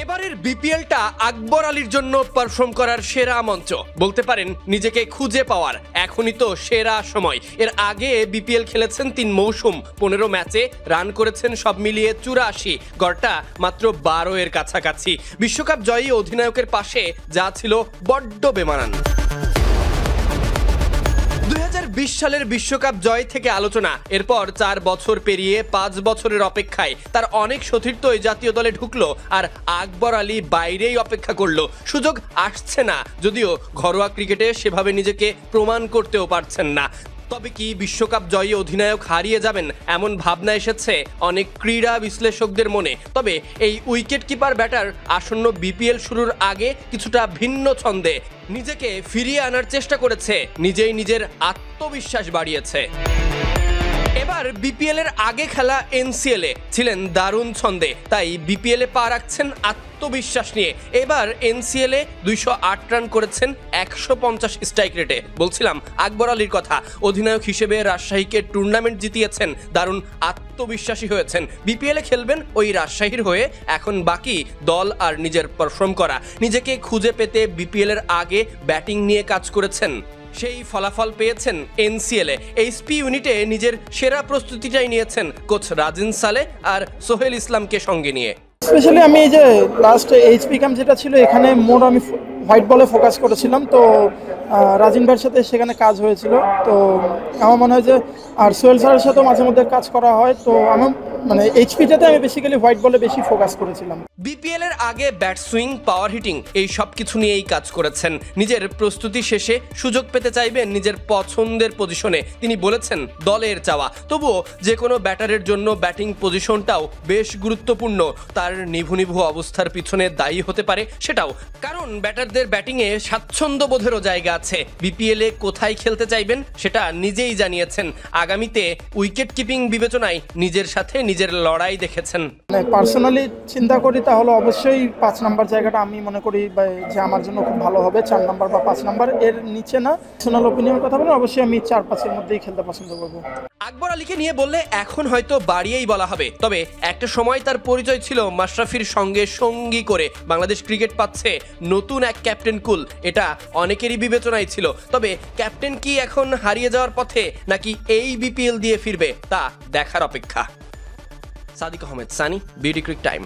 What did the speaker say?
এবারের বিপিএলটা আকবর আলীর জন্য পারফর্ম করার সেরা মঞ্চ বলতে পারেন। নিজেকে খুঁজে পাওয়ার এখনই তো সেরা সময়। এর আগে বিপিএল খেলেছেন 3 মৌসুম, 15 ম্যাচে রান করেছেন সব মিলিয়ে 84, গড়টা মাত্র 12 এর কাছাকাছি। বিশ্বকাপ জয়ী অধিনায়কের পাশে যা ছিল বড্ড বেমানান। 2020 সালের বিশ্বকাপ জয় থেকে আলোচনা, এরপর 4 বছর পেরিয়ে 5 বছরের অপেক্ষায় তার অনেক সতীর্থ এই জাতীয় দলে ঢুকলো, আর আকবর আলী বাইরেই অপেক্ষা করলো। সুযোগ আসছে না, যদিও ঘরোয়া ক্রিকেটে সেভাবে নিজেকে প্রমাণ করতেও পারছেন না। তবে কি বিশ্বকাপ জয়ী অধিনায়ক হারিয়ে যাবেন এমন ভাবনা এসেছে অনেক ক্রীড়া বিশ্লেষকদের মনে। তবে এই উইকেট কিপার ব্যাটার আসন্ন বিপিএল শুরুর আগে কিছুটা ভিন্ন ছন্দে নিজেকে ফিরিয়ে আনার চেষ্টা করেছে, নিজেই নিজের আত্মবিশ্বাস বাড়িয়েছে। এবার বিপিএল এর আগে খেলা এনসিএলে ছিলেন দারুণ ছন্দে, তাই বিপিএল এ পা রাখছেন আত্মবিশ্বাস নিয়ে। এবার এনসিএলে 208 রান করেছেন 150 স্ট্রাইক রেটে। বলছিলাম আকবর আলীর কথা। অধিনায়ক হিসেবে রাজশাহীকে টুর্নামেন্ট জিতিয়েছেন, দারুণ আত্মবিশ্বাসী হয়েছেন। বিপিএল এ খেলবেন ওই রাজশাহীর হয়ে, এখন বাকি দল আর নিজের পারফর্ম করা। নিজেকে খুঁজে পেতে বিপিএল এর আগে ব্যাটিং নিয়ে কাজ করেছেন, সেই ফলাফল পেয়েছেন এনসিএলে। এইচপি ইউনিটে নিজের সেরা প্রস্তুতিটাই নিয়েছেন কোচ রাজিন সালে আর সোহেল ইসলামকে সঙ্গে নিয়ে। স্পেশালি আমি এই যে লাস্ট এইচপি ক্যাম্প যেটা ছিল, এখানে মোর আমি হোয়াইট বলে ফোকাস করেছিলাম, তো রাজিন ভাইয়ের সাথে সেখানে কাজ হয়েছিল। তো আমার মনে হয় যে আর সোহেল স্যারের সাথেও মাঝে মধ্যে কাজ করা হয়, তো আমার মানে এইচপিটাতে আমি বেসিক্যালি হোয়াইট বলে বেশি ফোকাস করেছিলাম। বিপিএল এর আগে ব্যাট সুইং, পাওয়ার হিটিং এই সব কিছু নিয়েই কাজ করেছেন। নিজের প্রস্তুতি শেষে সুযোগ পেতে চাইবেন নিজের পছন্দের পজিশনে, তিনি বলেছেন দলের চাওয়া। তবুও যে কোনো ব্যাটারের জন্য ব্যাটিং পজিশনটাও বেশ গুরুত্বপূর্ণ। তার নিভু নিভু অবস্থার পিছনে দায়ী হতে পারে সেটাও, কারণ ব্যাটারদের ব্যাটিংয়ে স্বাচ্ছন্দ্য বোধেরও জায়গা আছে। বিপিএল এ কোথায় খেলতে চাইবেন সেটা নিজেই জানিয়েছেন। আগামীতে উইকেট কিপিং বিবেচনায় নিজের সাথে নিজের লড়াই দেখেছেন। পার্সোনালি চিন্তা করি তাহলে অবশ্যই 5 নাম্বার জায়গাটা আমি মনে করি যে আমার জন্য খুব ভালো হবে। 4 নাম্বার বা 5 নাম্বার এর নিচে না। পার্সোনাল অপিনিয়নের কথা বলে অবশ্যই আমি 4-5 এর মধ্যেই খেলতে পছন্দ করব। আকবর আলীকে নিয়ে বললে এখন হয়তো বাড়িয়েই বলা হবে, তবে একটা সময় তার পরিচয় ছিল মাশরাফির সঙ্গে সঙ্গী করে বাংলাদেশ ক্রিকেট পাচ্ছে নতুন এক ক্যাপ্টেন কুল। এটা অনেকেরই বিবেচনায় ছিল। তবে ক্যাপ্টেন কি এখন হারিয়ে যাওয়ার পথে, নাকি এই বিপিএল দিয়ে ফিরবে তা দেখার অপেক্ষা। Sadiq Ahmed Sunny, BD cric time.